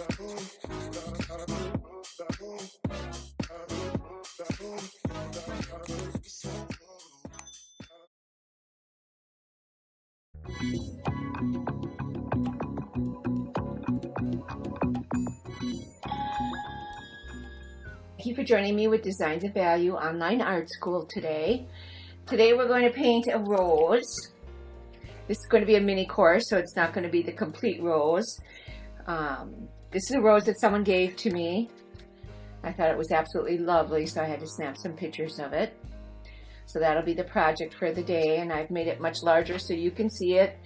Thank you for joining me with Designs of Value Online Art School today. Today we're going to paint a rose. This is going to be a mini course, so it's not going to be the complete rose. This is a rose that someone gave to me. I thought it was absolutely lovely, so I had to snap some pictures of it. So that'll be the project for the day, and I've made it much larger so you can see it.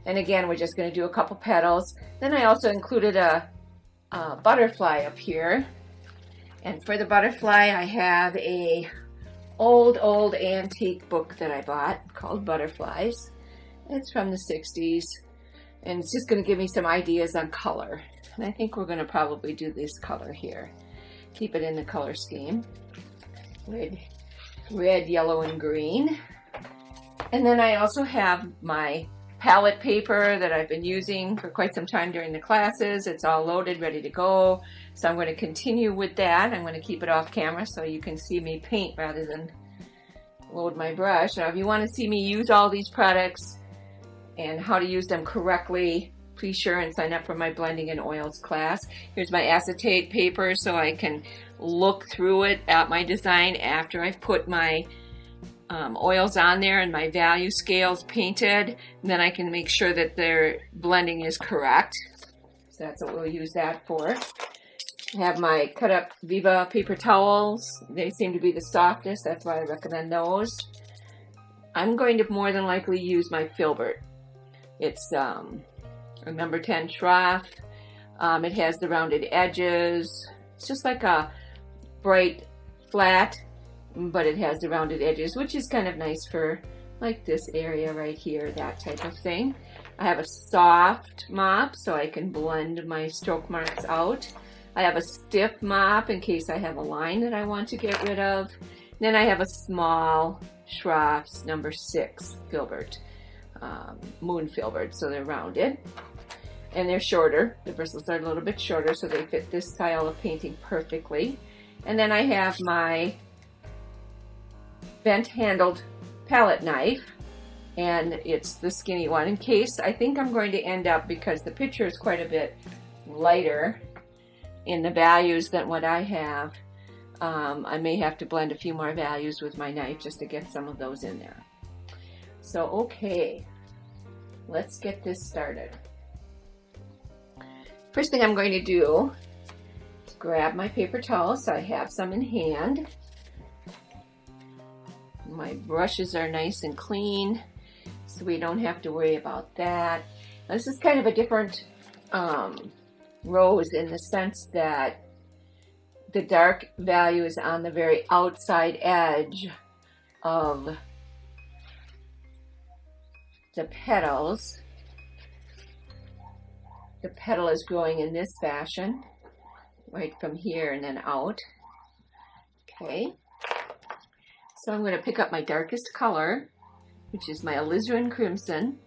And again, we're just going to do a couple petals. Then I also included a butterfly up here. And for the butterfly, I have a old antique book that I bought called Butterflies. It's from the 60s, and it's just going to give me some ideas on color. And I think we're going to probably do this color here. Keep it in the color scheme. Red, yellow, and green. And then I also have my palette paper that I've been using for quite some time during the classes. It's all loaded, ready to go. So I'm going to continue with that. I'm going to keep it off camera so you can see me paint rather than load my brush. Now, if you want to see me use all these products and how to use them correctly, be sure and sign up for my blending in oils class. Here's my acetate paper so I can look through it at my design after I've put my oils on there and my value scales painted, and then I can make sure that their blending is correct. So that's what we'll use that for. I have my cut up Viva paper towels. They seem to be the softest, that's why I recommend those. I'm going to more than likely use my filbert. It's a number 10 Schroff. It has the rounded edges. It's just like a bright flat, but it has the rounded edges, which is kind of nice for like this area right here, that type of thing. I have a soft mop so I can blend my stroke marks out. I have a stiff mop in case I have a line that I want to get rid of. Then I have a small Schroff's number 6 filbert, moon filbert, so they're rounded. And they're shorter. The bristles are a little bit shorter, so they fit this style of painting perfectly. And then I have my bent-handled palette knife, and it's the skinny one in case I think I'm going to end up, because the picture is quite a bit lighter in the values than what I have. I may have to blend a few more values with my knife just to get some of those in there. So okay, let's get this started. First thing I'm going to do is grab my paper towels. So I have some in hand. My brushes are nice and clean, so we don't have to worry about that. Now, this is kind of a different rose in the sense that the dark value is on the very outside edge of the petals. The petal is growing in this fashion, right from here and then out. Okay. So I'm going to pick up my darkest color, which is my alizarin crimson.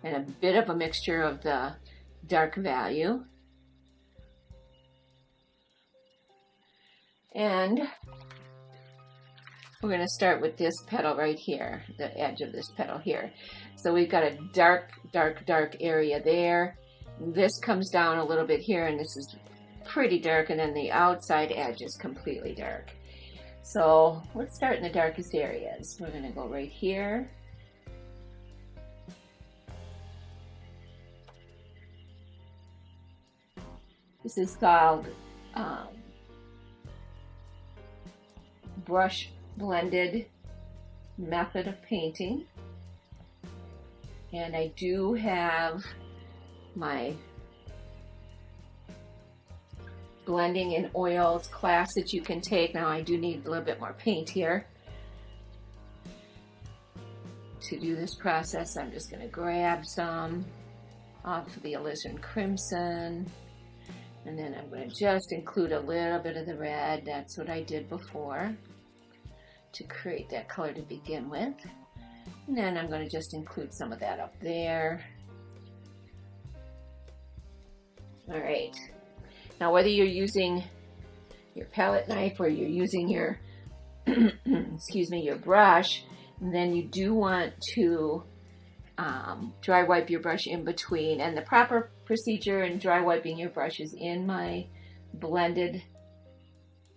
And a bit of a mixture of the dark value. And we're going to start with this petal right here, the edge of this petal here. So we've got a dark area there. This comes down a little bit here, and this is pretty dark, and then the outside edge is completely dark. So let's start in the darkest areas. We're going to go right here. This is called brush blended method of painting. And I do have my blending in oils class that you can take. Now I do need a little bit more paint here to do this process. I'm just going to grab some off of the alizarin crimson, and then I'm going to just include a little bit of the red. That's what I did before to create that color to begin with. And then I'm going to just include some of that up there. All right. Now, whether you're using your palette knife or you're using your, excuse me, your brush, then you do want to dry wipe your brush in between. And the proper procedure in dry wiping your brush is in my blended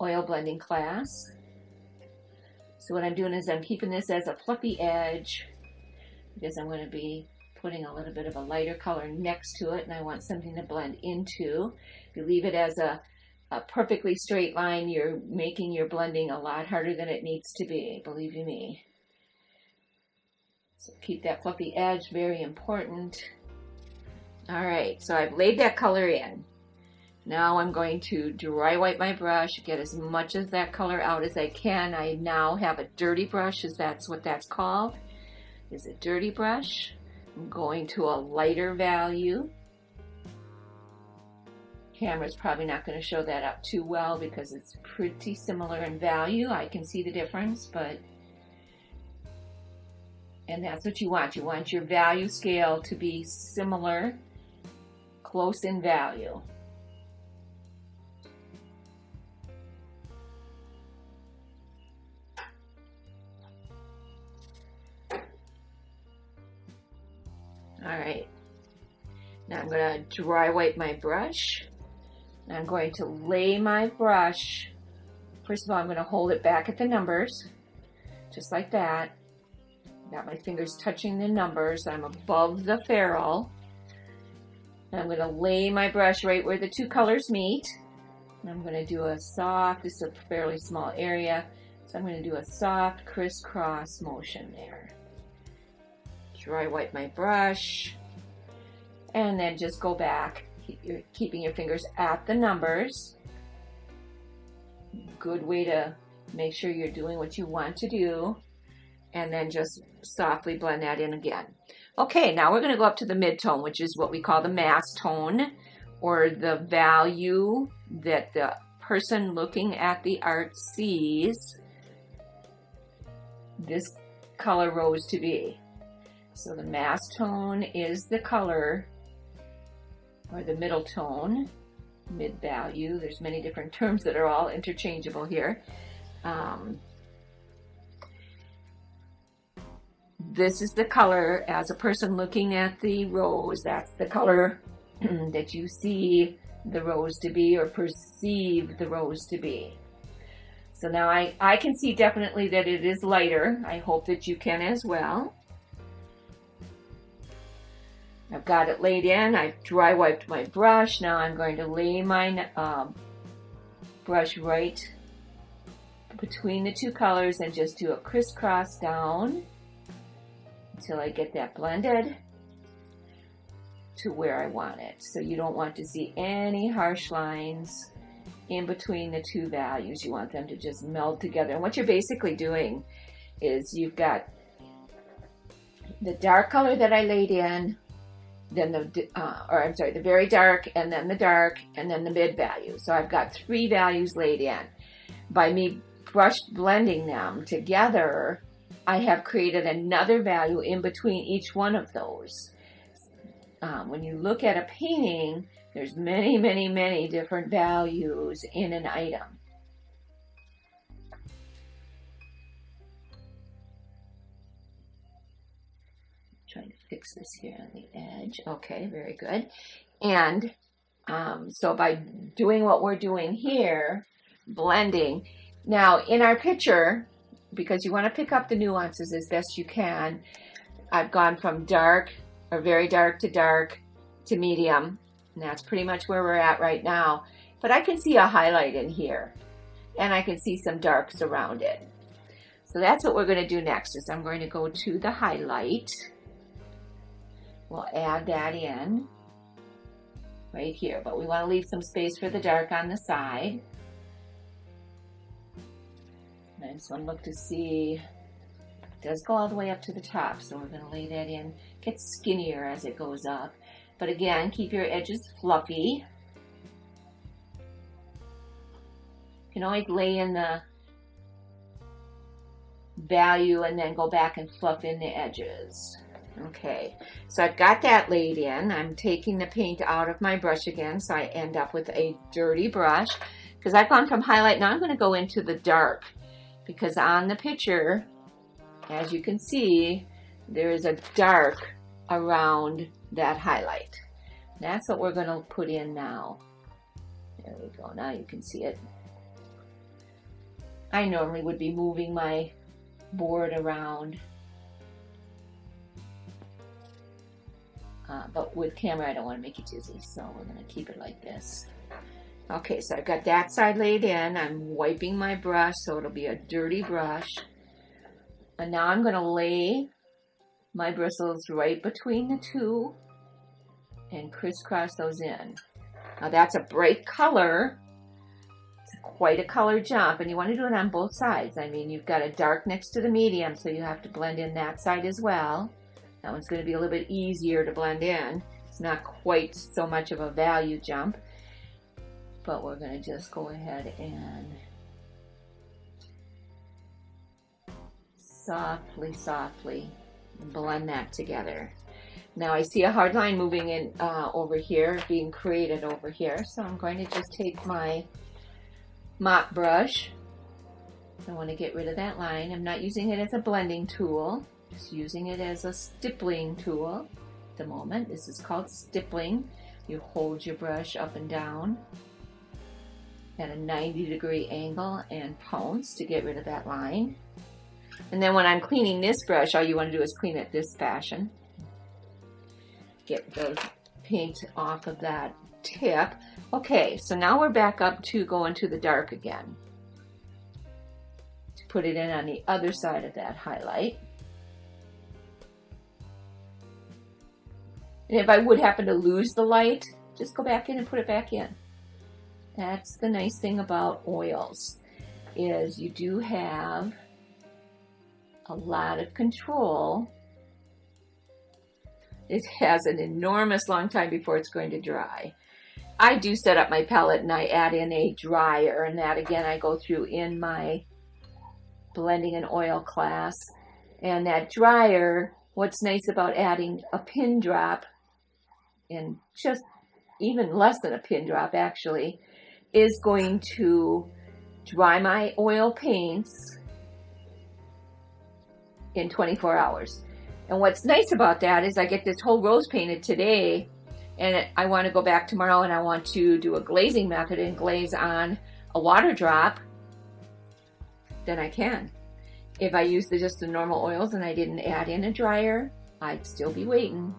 oil blending class. So what I'm doing is I'm keeping this as a fluffy edge because I'm going to be putting a little bit of a lighter color next to it, and I want something to blend into. If you leave it as a perfectly straight line, you're making your blending a lot harder than it needs to be, believe you me. So keep that fluffy edge, very important. All right, so I've laid that color in. Now I'm going to dry wipe my brush, get as much of that color out as I can. I now have a dirty brush, as that's what that's called, is a dirty brush. I'm going to a lighter value. Camera's probably not going to show that up too well because it's pretty similar in value. I can see the difference, and that's what you want. You want your value scale to be similar, close in value. All right, now I'm going to dry wipe my brush. I'm going to lay my brush. First of all, I'm going to hold it back at the numbers, just like that. Got my fingers touching the numbers. I'm above the ferrule. And I'm going to lay my brush right where the two colors meet. And I'm going to do a soft, this is a fairly small area, so I'm going to do a soft crisscross motion there. Dry wipe my brush, and then just go back, keeping your fingers at the numbers. Good way to make sure you're doing what you want to do, and then just softly blend that in again. Okay, now we're going to go up to the mid-tone, which is what we call the mass tone, or the value that the person looking at the art sees this color rose to be. So the mass tone is the color, or the middle tone, mid value. There's many different terms that are all interchangeable here. This is the color as a person looking at the rose. That's the color that you see the rose to be or perceive the rose to be. So now I can see definitely that it is lighter. I hope that you can as well. I've got it laid in. I've dry wiped my brush. Now I'm going to lay my brush right between the two colors and just do a crisscross down until I get that blended to where I want it. So you don't want to see any harsh lines in between the two values. You want them to just meld together. And what you're basically doing is you've got the dark color that I laid in, then the very dark, and then the dark, and then the mid value. So I've got three values laid in. By me brush blending them together, I have created another value in between each one of those. When you look at a painting, there's many, many, many different values in an item. Trying to fix this here on the edge. Okay, very good. And so by doing what we're doing here, blending. Now in our picture, because you want to pick up the nuances as best you can, I've gone from dark or very dark to medium. And that's pretty much where we're at right now. But I can see a highlight in here, and I can see some darks around it. So that's what we're going to do next, is I'm going to go to the highlight. We'll add that in right here, but we want to leave some space for the dark on the side. And I just want to look to see, it does go all the way up to the top, so we're going to lay that in. It gets skinnier as it goes up. But again, keep your edges fluffy. You can always lay in the value and then go back and fluff in the edges. Okay, so I've got that laid in. I'm taking the paint out of my brush again, so I end up with a dirty brush. Because I've gone from highlight, now I'm going to go into the dark. Because on the picture, as you can see, there is a dark around that highlight. That's what we're going to put in now. There we go, now you can see it. I normally would be moving my board around. But with camera, I don't want to make you dizzy, so we're going to keep it like this. Okay, so I've got that side laid in. I'm wiping my brush, so it'll be a dirty brush. And now I'm going to lay my bristles right between the two and crisscross those in. Now that's a bright color. It's quite a color jump, and you want to do it on both sides. I mean, you've got a dark next to the medium, so you have to blend in that side as well. That one's going to be a little bit easier to blend in. It's not quite so much of a value jump, but we're going to just go ahead and softly blend that together. Now I see a hard line moving in over here, being created over here, so I'm going to just take my mop brush. I want to get rid of that line. I'm not using it as a blending tool. Just using it as a stippling tool at the moment. This is called stippling. You hold your brush up and down at a 90-degree angle and pounce to get rid of that line. And then when I'm cleaning this brush, all you want to do is clean it this fashion. Get the paint off of that tip. Okay, so now we're back up to going to the dark again. To put it in on the other side of that highlight. And if I would happen to lose the light, just go back in and put it back in. That's the nice thing about oils, is you do have a lot of control. It has an enormous long time before it's going to dry. I do set up my palette and I add in a dryer, and that again I go through in my blending and oil class. And that dryer, what's nice about adding a pin drop, and just even less than a pin drop actually, is going to dry my oil paints in 24 hours. And what's nice about that is I get this whole rose painted today, and I want to go back tomorrow and I want to do a glazing method and glaze on a water drop, then I can. If I use just the normal oils and I didn't add in a dryer, I'd still be waiting.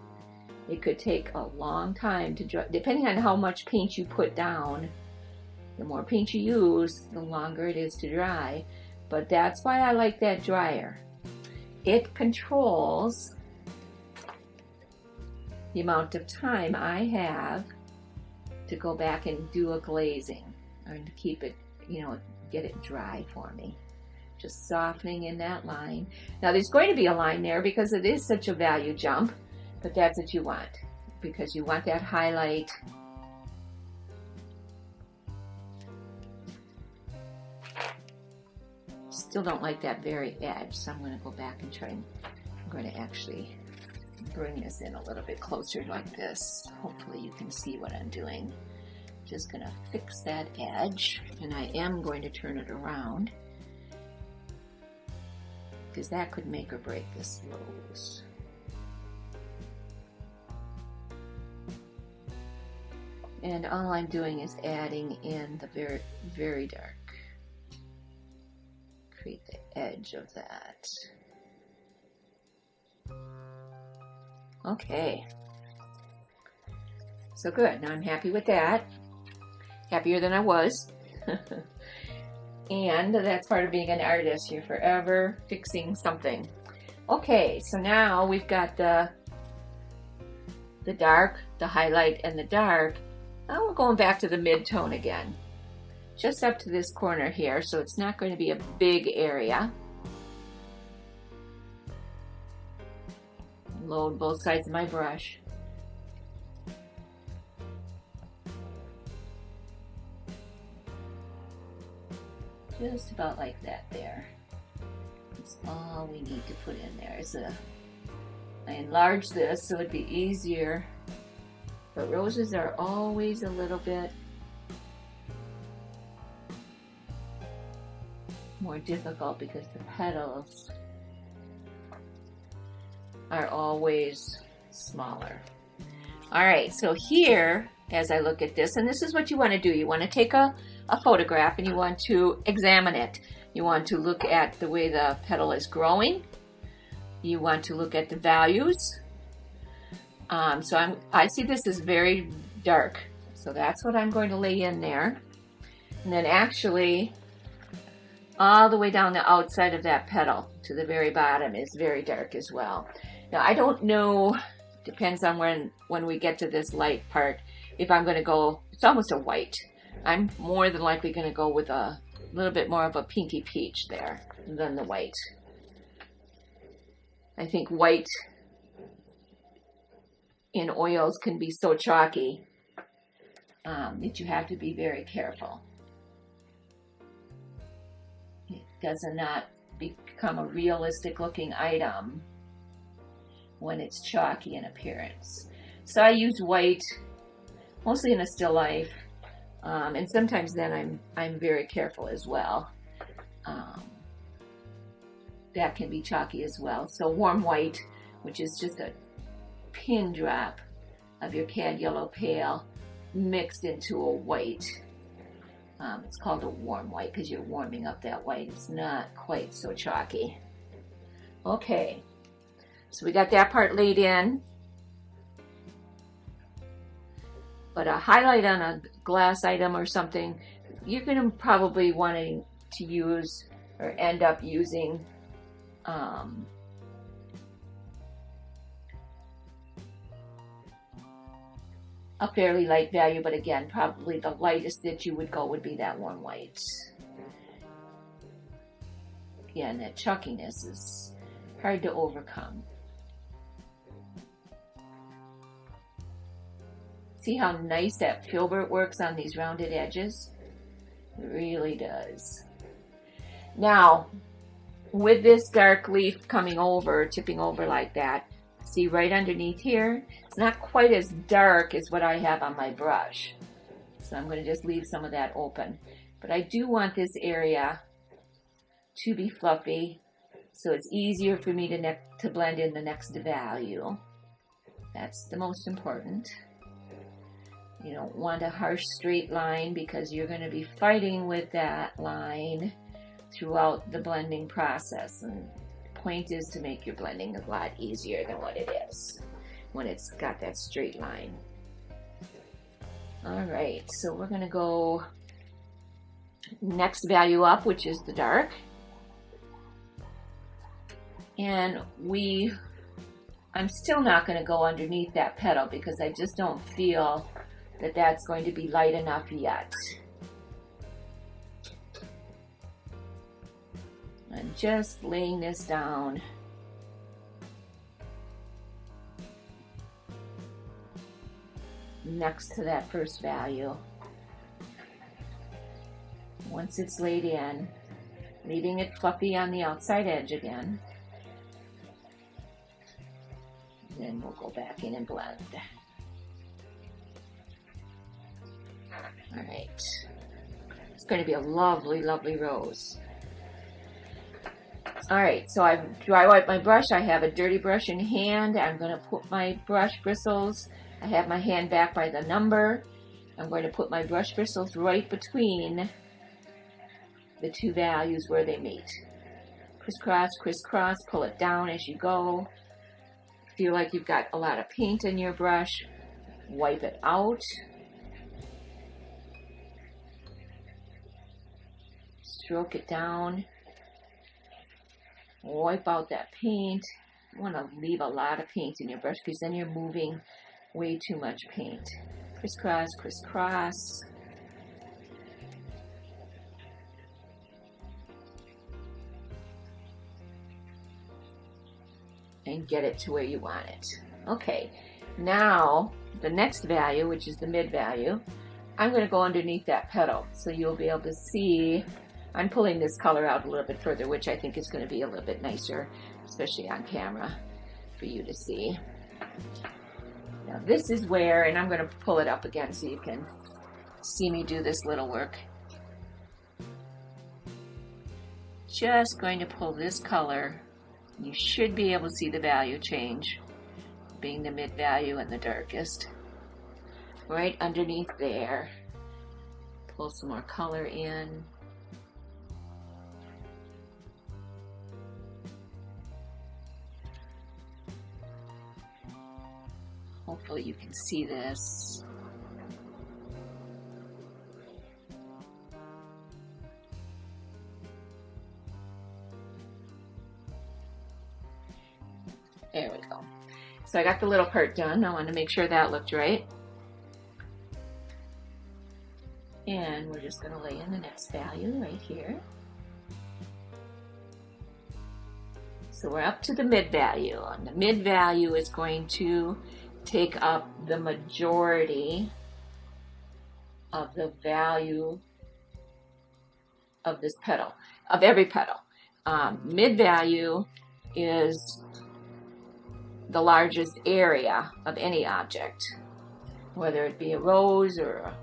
It could take a long time to dry, depending on how much paint you put down. The more paint you use, the longer it is to dry. But that's why I like that dryer. It controls the amount of time I have to go back and do a glazing, or to keep it, get it dry for me. Just softening in that line. Now there's going to be a line there because it is such a value jump, but that's what you want, because you want that highlight. Still don't like that very edge, so I'm going to go back and try and I'm going to actually bring this in a little bit closer like this. Hopefully you can see what I'm doing. Just going to fix that edge, and I am going to turn it around because that could make or break this rose. And all I'm doing is adding in the very, very dark. Create the edge of that. Okay. So good. Now I'm happy with that. Happier than I was. And that's part of being an artist. You're forever fixing something. Okay, so now we've got the dark, the highlight, and the dark. Now we're going back to the mid-tone again. Just up to this corner here, so it's not going to be a big area. Load both sides of my brush. Just about like that there. That's all we need to put in there. I enlarged this so it'd be easier, but roses are always a little bit more difficult because the petals are always smaller. All right, so here, as I look at this, and this is what you want to do. You want to take a photograph and you want to examine it. You want to look at the way the petal is growing. You want to look at the values. I see this is very dark, so that's what I'm going to lay in there. And then actually, all the way down the outside of that petal to the very bottom is very dark as well. Now, I don't know, depends on when we get to this light part, if I'm going to go, it's almost a white. I'm more than likely going to go with a little bit more of a pinky peach there than the white. I think white in oils can be so chalky that you have to be very careful. It does not become a realistic looking item when it's chalky in appearance. So I use white mostly in a still life, and sometimes then I'm very careful as well. That can be chalky as well. So warm white, which is just a pin drop of your cad yellow pale mixed into a white. It's called a warm white because you're warming up that white. It's not quite so chalky. Okay, so we got that part laid in. But a highlight on a glass item or something, you're going to probably wanting to use or end up using a fairly light value, but again, probably the lightest that you would go would be that warm white. Again, that chalkiness is hard to overcome. See how nice that filbert works on these rounded edges? It really does. Now, with this dark leaf coming over, tipping over like that, see right underneath here? It's not quite as dark as what I have on my brush. So I'm going to just leave some of that open. But I do want this area to be fluffy, so it's easier for me to blend in the next value. That's the most important. You don't want a harsh straight line because you're going to be fighting with that line throughout the blending process. And the point is to make your blending a lot easier than what it is when it's got that straight line. All right, so we're going to go next value up, which is the dark. And I'm still not going to go underneath that petal because I just don't feel that that's going to be light enough yet. I'm just laying this down. Next to that first value. Once it's laid in, leaving it fluffy on the outside edge again. Then we'll go back in and blend. All right. It's going to be a lovely, lovely rose. All right, so I've dry wiped my brush. I have a dirty brush in hand. I'm going to put my brush bristles. I have my hand back by the number. I'm going to put my brush bristles right between the two values where they meet. Crisscross, crisscross, pull it down as you go. Feel like you've got a lot of paint in your brush, wipe it out. Stroke it down. Wipe out that paint. You want to leave a lot of paint in your brush because then you're moving way too much paint. Crisscross, crisscross. And get it to where you want it. Okay, now the next value, which is the mid value, I'm going to go underneath that petal so you'll be able to see I'm pulling this color out a little bit further, which I think is going to be a little bit nicer, especially on camera, for you to see. Now this is where, and I'm going to pull it up again so you can see me do this little work. Just going to pull this color. You should be able to see the value change, being the mid value and the darkest. Right underneath there. Pull some more color in. Hopefully you can see this. There we go. So I got the little part done. I want to make sure that looked right. And we're just going to lay in the next value right here. So we're up to the mid value. And the mid value is going to take up the majority of the value of this petal, of every petal. Mid value is the largest area of any object, whether it be a rose or a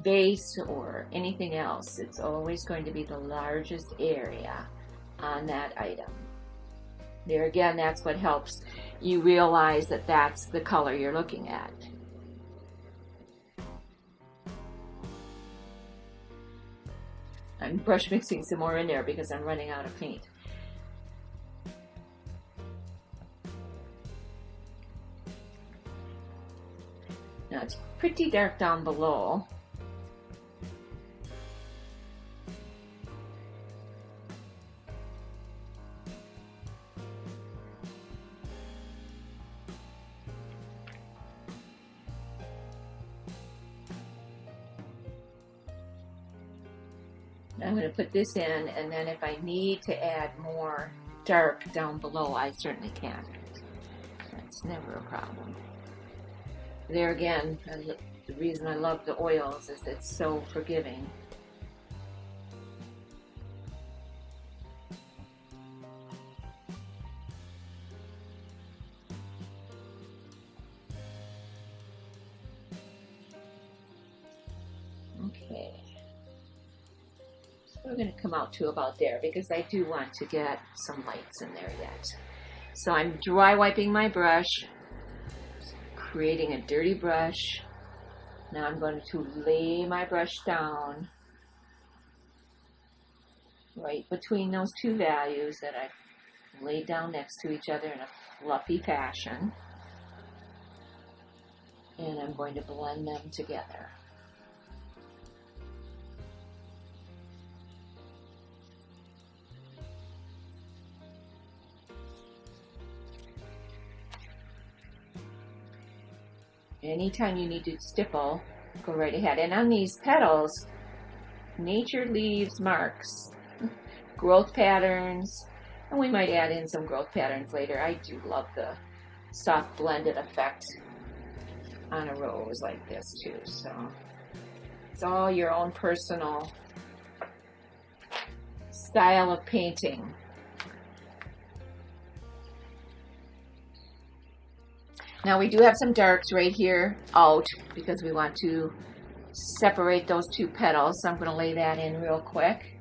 vase or anything else. It's always going to be the largest area on that item. There again, that's what helps you realize that that's the color you're looking at. I'm brush mixing some more in there because I'm running out of paint. Now it's pretty dark down below. I'm going to put this in, and then if I need to add more dark down below, I certainly can. That's never a problem. There again, the reason I love the oils is it's so forgiving. Okay. So we're going to come out to about there because I do want to get some lights in there yet. So I'm dry wiping my brush, creating a dirty brush. Now I'm going to lay my brush down right between those two values that I've laid down next to each other in a fluffy fashion. And I'm going to blend them together. Anytime you need to stipple, go right ahead. And on these petals, nature leaves marks, growth patterns, and we might add in some growth patterns later. I do love the soft blended effect on a rose like this too. So it's all your own personal style of painting. Now we do have some darks right here out because we want to separate those two petals. So I'm going to lay that in real quick.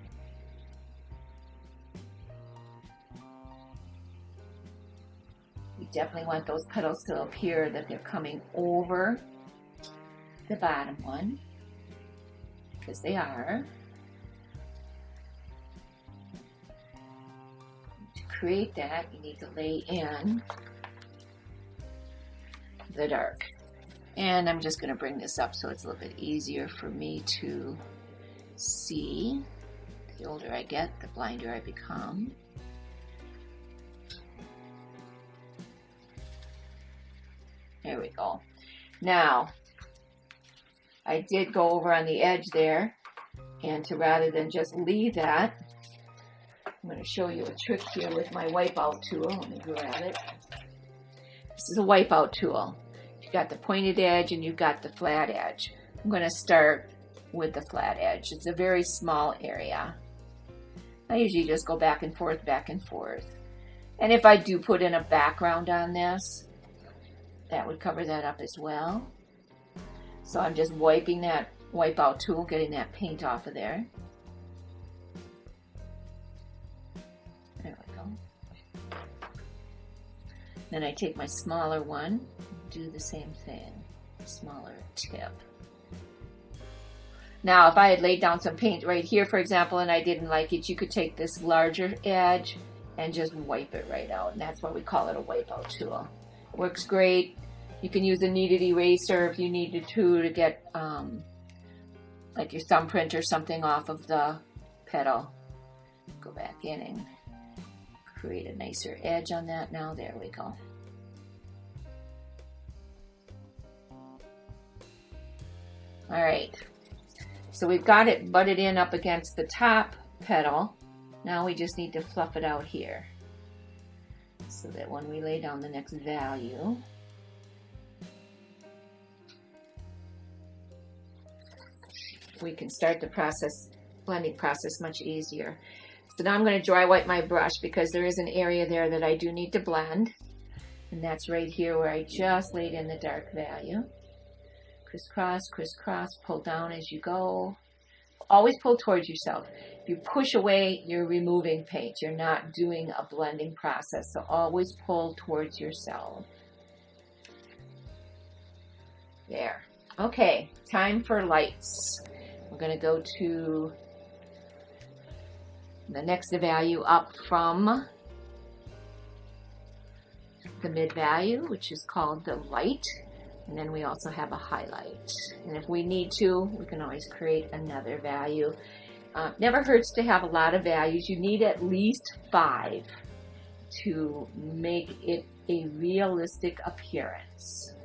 We definitely want those petals to appear that they're coming over the bottom one, because they are. To create that, you need to lay in the dark. And I'm just going to bring this up so it's a little bit easier for me to see. The older I get, the blinder I become. There we go. Now, I did go over on the edge there, and to rather than just leave that, I'm going to show you a trick here with my wipeout tool. Let me grab it. This is a wipeout tool. You've got the pointed edge and you've got the flat edge. I'm going to start with the flat edge. It's a very small area. I usually just go back and forth, back and forth. And if I do put in a background on this, that would cover that up as well. So I'm just wiping that wipe out tool, getting that paint off of there. There we go. Then I take my smaller one, do the same thing, smaller tip. Now, if I had laid down some paint right here, for example, and I didn't like it, you could take this larger edge and just wipe it right out. And that's why we call it a wipeout tool. Works great. You can use a kneaded eraser if you needed to get like your thumbprint or something off of the petal. Go back in and create a nicer edge on that now. There we go. All right. So we've got it butted in up against the top petal. Now we just need to fluff it out here so that when we lay down the next value, we can start the blending process much easier. So now I'm going to dry wipe my brush because there is an area there that I do need to blend. And that's right here where I just laid in the dark value. Crisscross, crisscross, pull down as you go. Always pull towards yourself. If you push away, you're removing paint. You're not doing a blending process. So always pull towards yourself. There. Okay, time for lights. We're going to go to the next value up from the mid value, which is called the light. And then we also have a highlight. And if we need to, we can always create another value. Never hurts to have a lot of values. You need at least 5 to make it a realistic appearance.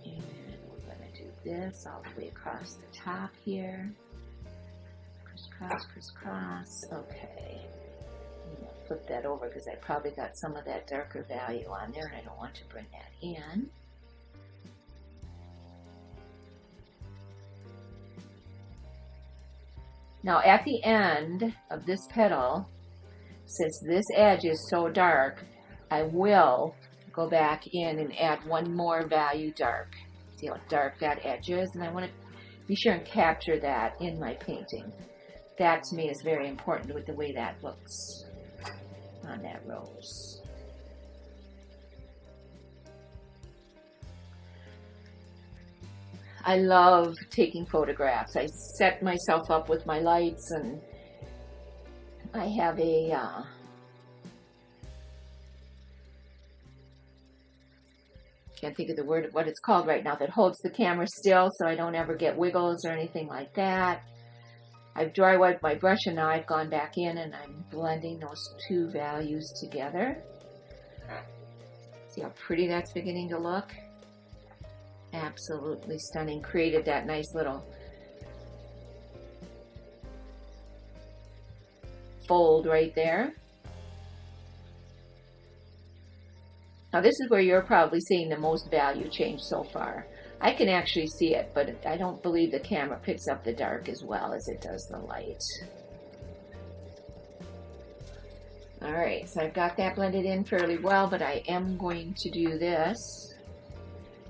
And we're going to do this all the way across the top here. Crisscross, crisscross. Okay. I'm going to flip that over because I probably got some of that darker value on there and I don't want to bring that in. Now at the end of this petal, since this edge is so dark, I will go back in and add one more value dark. See how dark that edge is? And I want to be sure and capture that in my painting. That to me is very important with the way that looks on that rose. I love taking photographs. I set myself up with my lights and I have a can't think of the word, what it's called right now, that holds the camera still so I don't ever get wiggles or anything like that. I've dry wiped my brush and now I've gone back in and I'm blending those two values together. See how pretty that's beginning to look? Absolutely stunning. Created that nice little fold right there. Now this is where you're probably seeing the most value change so far. I can actually see it, but I don't believe the camera picks up the dark as well as it does the light. Alright, so I've got that blended in fairly well, but I am going to do this.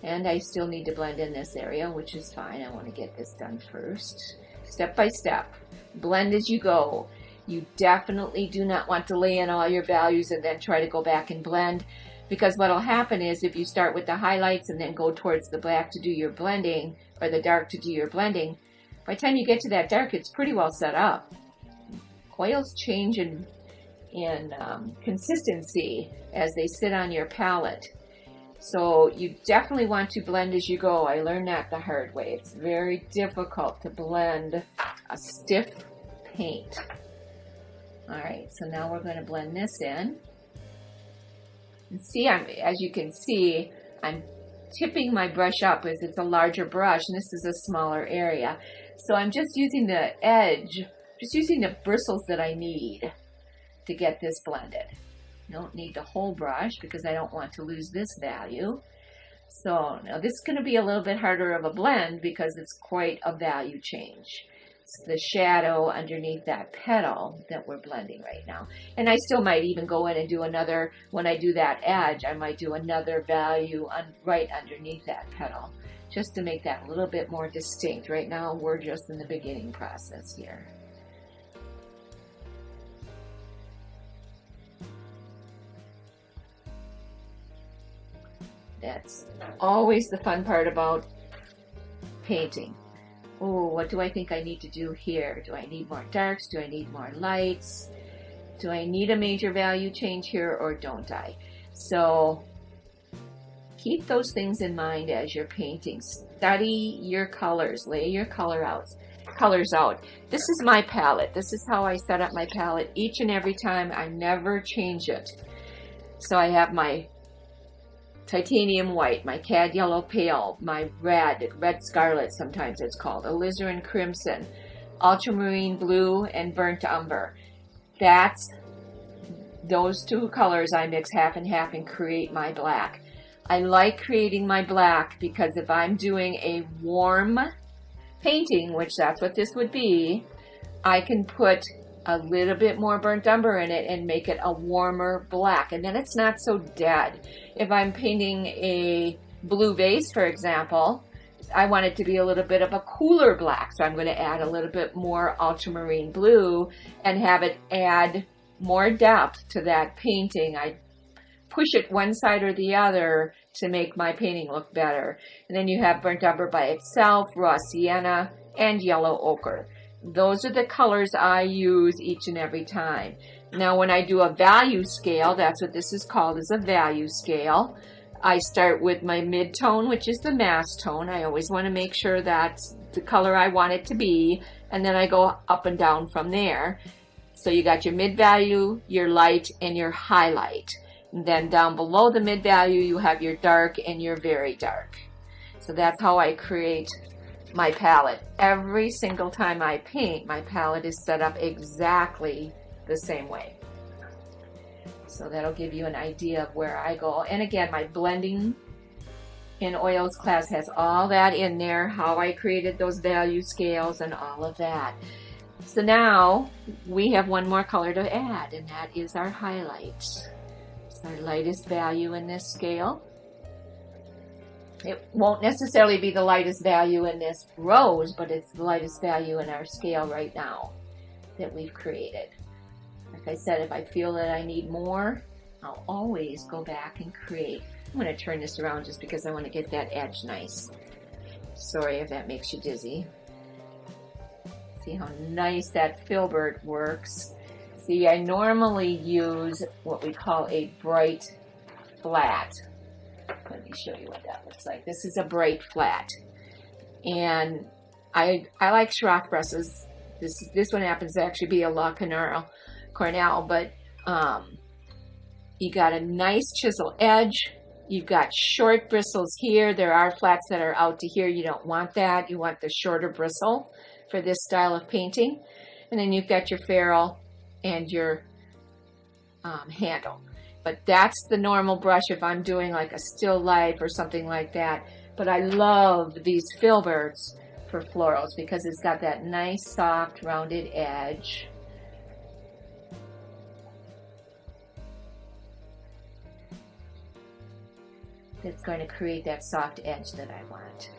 And I still need to blend in this area, which is fine. I want to get this done first. Step by step. Blend as you go. You definitely do not want to lay in all your values and then try to go back and blend. Because what will happen is if you start with the highlights and then go towards the black to do your blending, or the dark to do your blending, by the time you get to that dark, it's pretty well set up. Oils change in consistency as they sit on your palette. So you definitely want to blend as you go. I learned that the hard way. It's very difficult to blend a stiff paint. All right, so now we're going to blend this in. And see, as you can see, I'm tipping my brush up as it's a larger brush, and this is a smaller area. So I'm just using the edge, just using the bristles that I need to get this blended. Don't need the whole brush because I don't want to lose this value. So now this is going to be a little bit harder of a blend because it's quite a value change. It's the shadow underneath that petal that we're blending right now. And I still might even go in and do another, when I do that edge, I might do another value right underneath that petal, just to make that a little bit more distinct. Right now we're just in the beginning process here. That's always the fun part about painting. Oh, what do I think I need to do here? Do I need more darks? Do I need more lights? Do I need a major value change here, or don't I? So keep those things in mind as you're painting. Study your colors. Lay your colors out. This is my palette. This is how I set up my palette each and every time. I never change it. So I have my titanium white, my cad yellow pale, my red scarlet sometimes it's called, alizarin crimson, ultramarine blue, and burnt umber. That's those two colors I mix half and half and create my black. I like creating my black because if I'm doing a warm painting, which that's what this would be, I can put a little bit more burnt umber in it and make it a warmer black, and then it's not so dead. If I'm painting a blue vase, for example, I want it to be a little bit of a cooler black, so I'm going to add a little bit more ultramarine blue and have it add more depth to that painting. I push it one side or the other to make my painting look better. And then you have burnt umber by itself, raw sienna, and yellow ochre. Those are the colors I use each and every time. Now when I do a value scale, that's what this is called, is a value scale. I start with my mid-tone, which is the mass tone. I always want to make sure that's the color I want it to be, and then I go up and down from there. So you got your mid-value, your light, and your highlight. And then down below the mid-value, you have your dark and your very dark. So that's how I create my palette. Every single time I paint, my palette is set up exactly the same way. So that'll give you an idea of where I go. And again, my blending in oils class has all that in there, how I created those value scales and all of that. So now we have one more color to add, and that is our highlight. It's our lightest value in this scale. It won't necessarily be the lightest value in this rose, but it's the lightest value in our scale right now that we've created. Like I said, if I feel that I need more, I'll always go back and create. I'm going to turn this around just because I want to get that edge nice. Sorry if that makes you dizzy. See how nice that filbert works. See, I normally use what we call a bright flat. Let me show you what that looks like. This is a bright flat. And I like Schroff brushes. This one happens to actually be a La Cornell, but you got a nice chisel edge. You've got short bristles here. There are flats that are out to here. You don't want that. You want the shorter bristle for this style of painting. And then you've got your ferrule and your handle. But that's the normal brush if I'm doing like a still life or something like that. But I love these filberts for florals because it's got that nice soft rounded edge. That's going to create that soft edge that I want.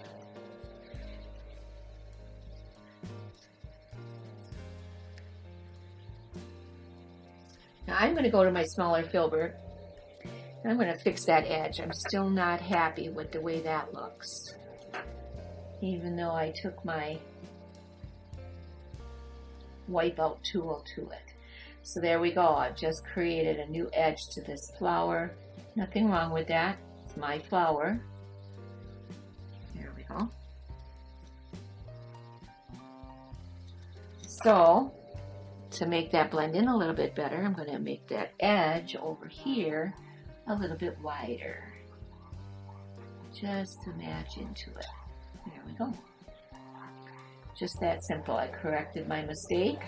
Now I'm going to go to my smaller filbert and I'm going to fix that edge. I'm still not happy with the way that looks, even though I took my wipeout tool to it. So there we go. I've just created a new edge to this flower. Nothing wrong with that. It's my flower. There we go. So to make that blend in a little bit better, I'm going to make that edge over here a little bit wider, just to match into it. There we go. Just that simple. I corrected my mistake,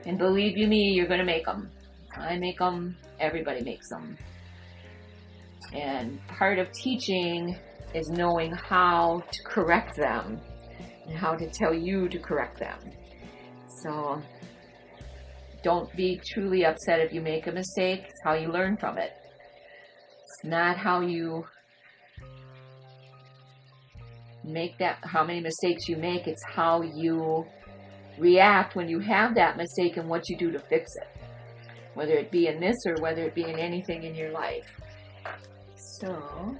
and believe you me, you're going to make them. I make them. Everybody makes them. And part of teaching is knowing how to correct them and how to tell you to correct them. So don't be truly upset if you make a mistake. It's how you learn from it. It's not how you make that, how many mistakes you make. It's how you react when you have that mistake and what you do to fix it. Whether it be in this or whether it be in anything in your life. So,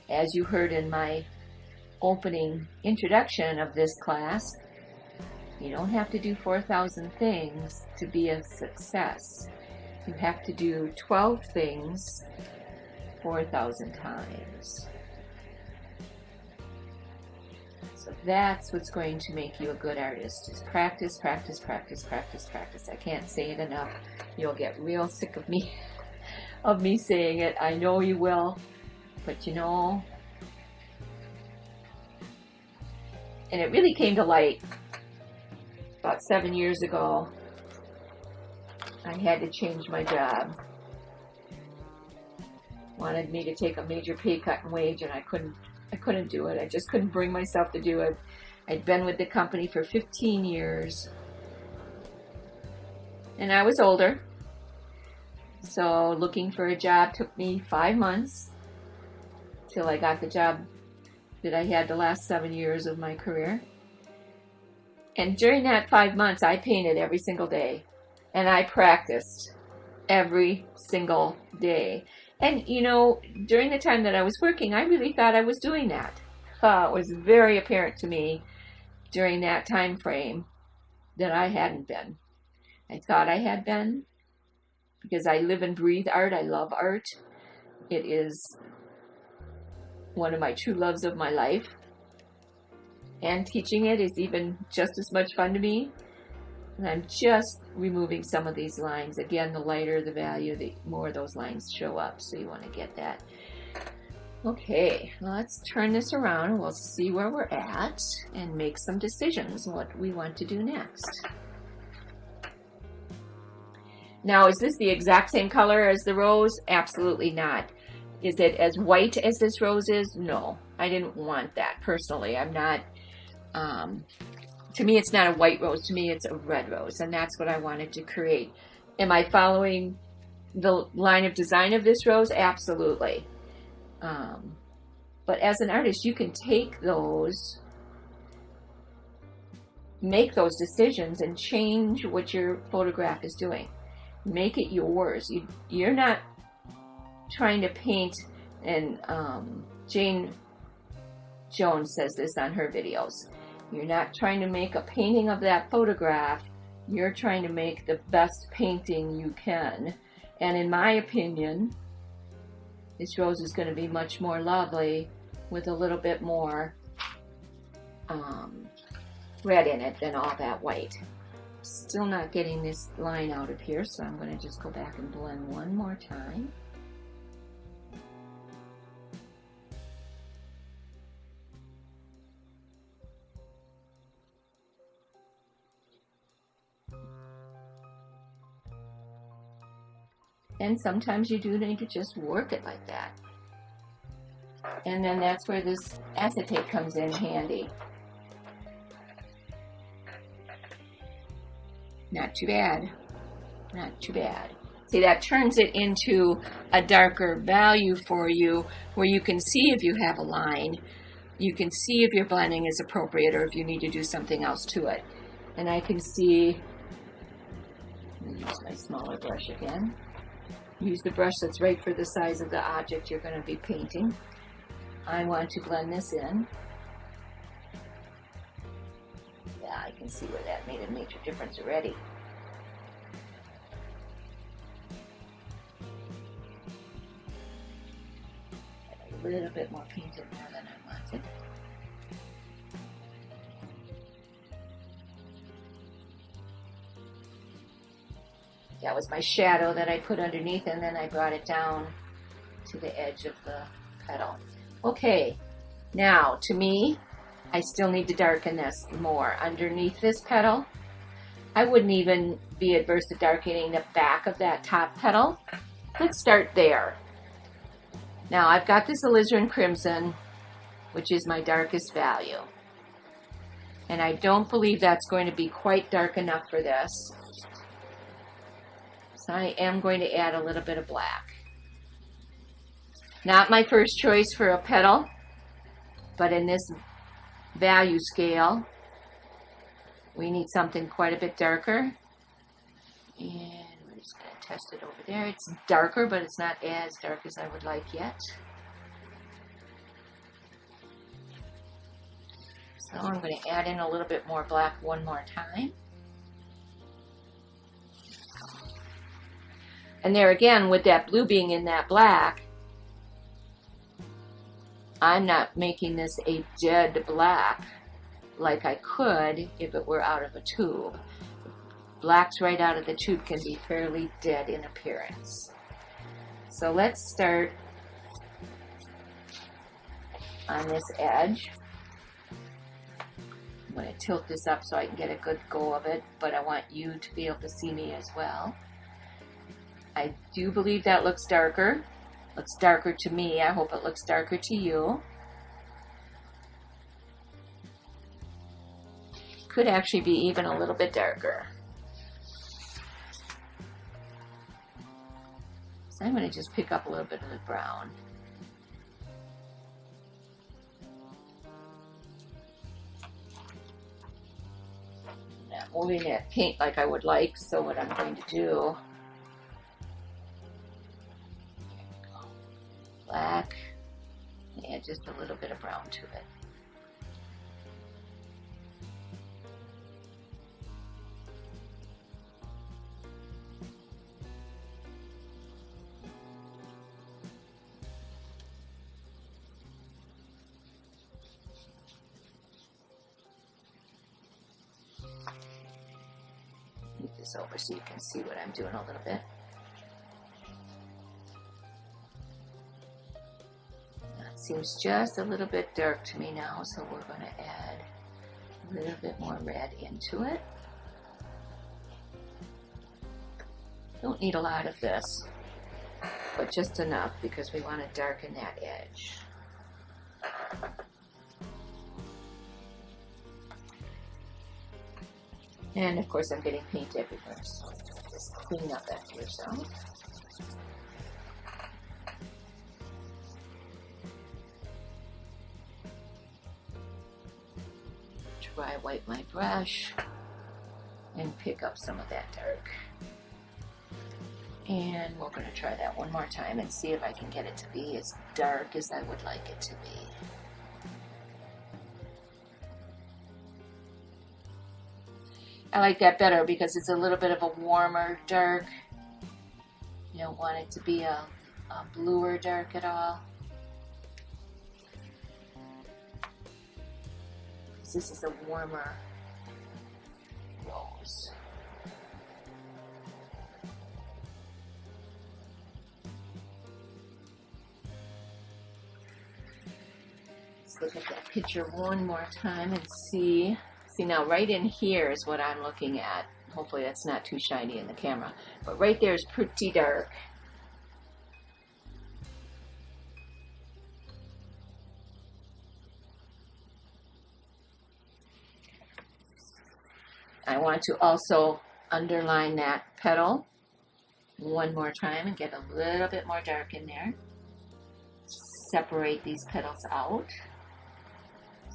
as you heard in my opening introduction of this class, you don't have to do 4,000 things to be a success. You have to do 12 things 4,000 times. So that's what's going to make you a good artist. Just practice, practice, practice, practice, practice. I can't say it enough. You'll get real sick of me saying it. I know you will. But you know, and it really came to light about 7 years ago. I had to change my job. Wanted me to take a major pay cut in wage, and I couldn't do it. I just couldn't bring myself to do it. I'd been with the company for 15 years. And I was older. So looking for a job took me 5 months till I got the job that I had the last 7 years of my career. And during that 5 months, I painted every single day. And I practiced every single day. And, you know, during the time that I was working, I really thought I was doing that. It was very apparent to me during that time frame that I hadn't been. I thought I had been because I live and breathe art. I love art. It is one of my true loves of my life. And teaching it is even just as much fun to me. And I'm just removing some of these lines. Again, the lighter the value, the more those lines show up. So you want to get that. Okay, let's turn this around and we'll see where we're at and make some decisions what we want to do next. Now, is this the exact same color as the rose? Absolutely not. Is it as white as this rose is? No, I didn't want that personally. I'm not... to me, it's not a white rose. To me, it's a red rose, and that's what I wanted to create. Am I following the line of design of this rose? Absolutely. But as an artist, you can take those, make those decisions, and change what your photograph is doing. Make it yours. You're not trying to paint, and Jane Jones says this on her videos. You're not trying to make a painting of that photograph. You're trying to make the best painting you can. And in my opinion, this rose is going to be much more lovely with a little bit more red in it than all that white. Still not getting this line out of here, so I'm going to just go back and blend one more time. And sometimes you do need to just work it like that. And then that's where this acetate comes in handy. Not too bad. Not too bad. See, that turns it into a darker value for you where you can see if you have a line. You can see if your blending is appropriate or if you need to do something else to it. And I can see, let me use my smaller brush again. Use the brush that's right for the size of the object you're going to be painting. I want to blend this in. Yeah, I can see where that made a major difference already. A little bit more painted more than I wanted. That was my shadow that I put underneath, and then I brought it down to the edge of the petal. Okay, now to me, I still need to darken this more. Underneath this petal, I wouldn't even be adverse to darkening the back of that top petal. Let's start there. Now I've got this alizarin crimson, which is my darkest value. And I don't believe that's going to be quite dark enough for this. So I am going to add a little bit of black. Not my first choice for a petal, but in this value scale, we need something quite a bit darker. And we're just going to test it over there. It's darker, but it's not as dark as I would like yet. So I'm going to add in a little bit more black one more time. And there again, with that blue being in that black, I'm not making this a dead black like I could if it were out of a tube. Blacks right out of the tube can be fairly dead in appearance. So let's start on this edge. I'm going to tilt this up so I can get a good go of it, but I want you to be able to see me as well. I do believe that looks darker. Looks darker to me. I hope it looks darker to you. Could actually be even a little bit darker. So I'm going to just pick up a little bit of the brown. Not moving that paint like I would like, so what I'm going to do, black, and just a little bit of brown to it. Move this over so you can see what I'm doing a little bit. That seems just a little bit dark to me now, so we're going to add a little bit more red into it. Don't need a lot of this, but just enough because we want to darken that edge. And of course I'm getting paint everywhere, so just clean up after yourself. Dry wipe my brush and pick up some of that dark. And we're going to try that one more time and see if I can get it to be as dark as I would like it to be. I like that better because it's a little bit of a warmer dark. You don't want it to be a bluer dark at all. This is a warmer rose. Let's look at that picture one more time and see. See, now right in here is what I'm looking at. Hopefully that's not too shiny in the camera. But right there is pretty dark. I want to also underline that petal one more time and get a little bit more dark in there. Separate these petals out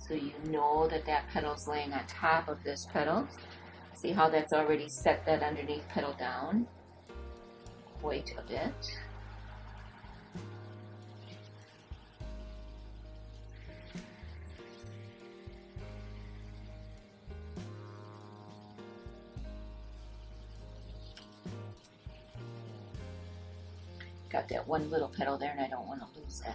so you know that that petal's laying on top of this petal. See how that's already set that underneath petal down quite a bit. Got that one little petal there and I don't want to lose it.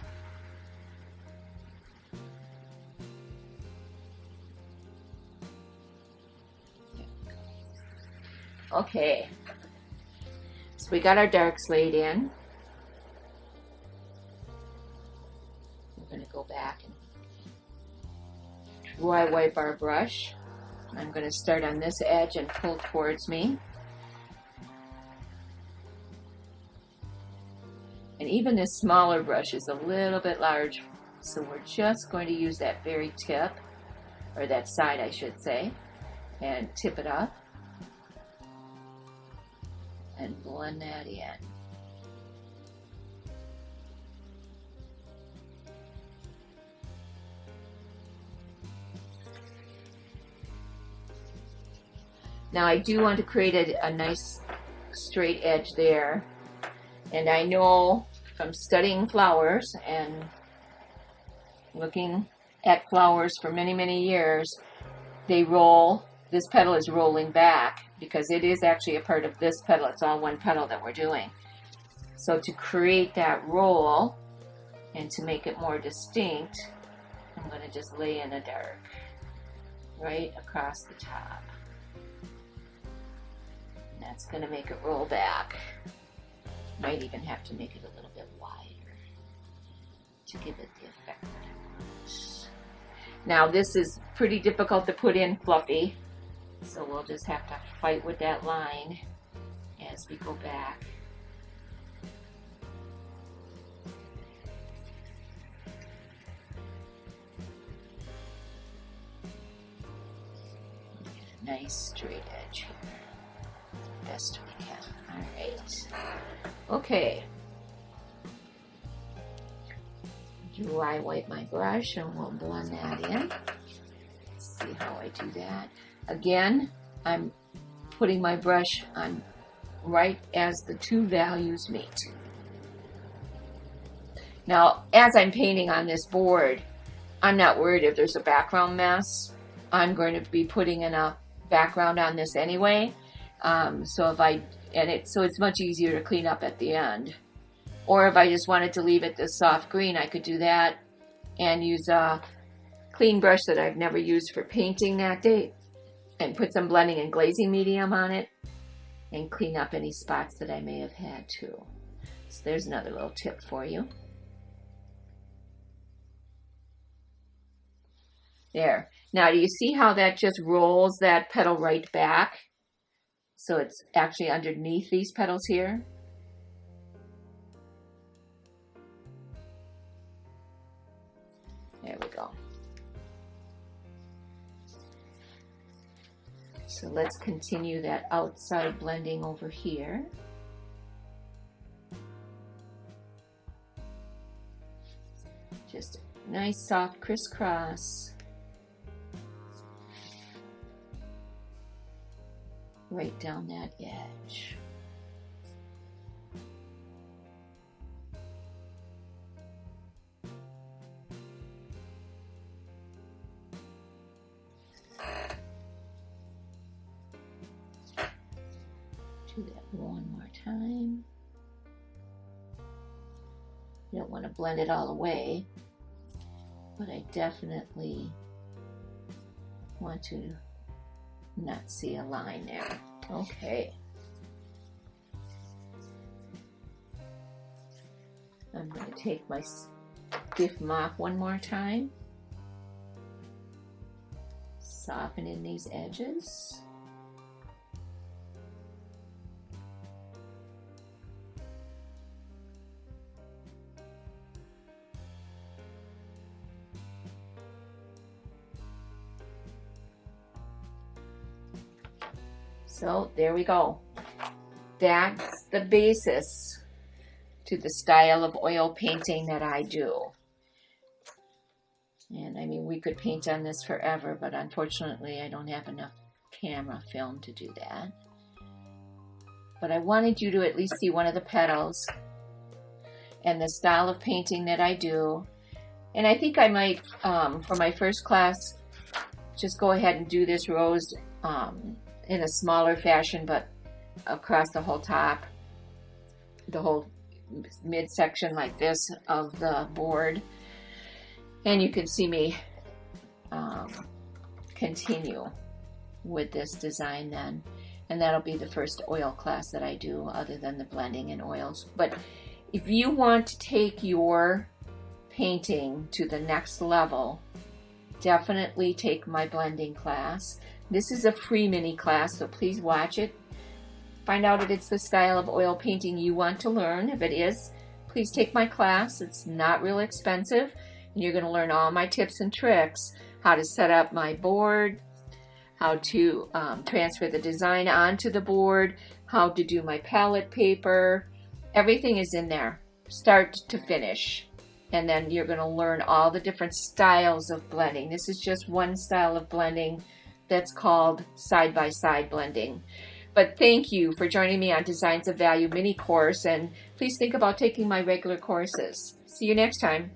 Okay, so we got our darks laid in. We're going to go back and dry wipe our brush I'm going to start on this edge and pull towards me. And even this smaller brush is a little bit large, so we're just going to use that very tip, or that side I should say, and tip it up and blend that in. Now I do want to create a nice straight edge there. And I know from studying flowers and looking at flowers for many, many years, they roll, this petal is rolling back because it is actually a part of this petal. It's all one petal that we're doing. So to create that roll and to make it more distinct, I'm going to just lay in a dark right across the top. And that's going to make it roll back. Might even have to make it a little bit wider to give it the effect that I want. Now this is pretty difficult to put in fluffy, so we'll just have to fight with that line as we go back. Get a nice straight edge here, best we can. All right. Okay, dry wipe my brush and we'll blend that in. Let's see how I do that. Again, I'm putting my brush on right as the two values meet. Now, as I'm painting on this board, I'm not worried if there's a background mess. I'm going to be putting in a background on this anyway. So it's much easier to clean up at the end. Or if I just wanted to leave it this soft green, I could do that and use a clean brush that I've never used for painting that day and put some blending and glazing medium on it and clean up any spots that I may have had too. So there's another little tip for you. There. Now do you see how that just rolls that petal right back? So it's actually underneath these petals here. There we go. So let's continue that outside blending over here. Just a nice soft crisscross. Right down that edge. Do that one more time. You don't want to blend it all away, but I definitely want to not see a line there. Okay. I'm going to take my stiff mop one more time. Soften in these edges. So there we go. That's the basis to the style of oil painting that I do. And I mean, we could paint on this forever, but unfortunately I don't have enough camera film to do that. But I wanted you to at least see one of the petals and the style of painting that I do. And I think I might, for my first class, just go ahead and do this rose in a smaller fashion, but across the whole top, the whole midsection like this of the board. And you can see me continue with this design then. And that'll be the first oil class that I do other than the blending in oils. But if you want to take your painting to the next level, definitely take my blending class. This is a free mini class, so please watch it. Find out if it's the style of oil painting you want to learn. If it is, please take my class. It's not real expensive, and you're going to learn all my tips and tricks, how to set up my board, how to transfer the design onto the board, how to do my palette paper. Everything is in there, start to finish. And then you're going to learn all the different styles of blending. This is just one style of blending that's called side-by-side blending. But thank you for joining me on Designs of Value mini course, and please think about taking my regular courses. See you next time.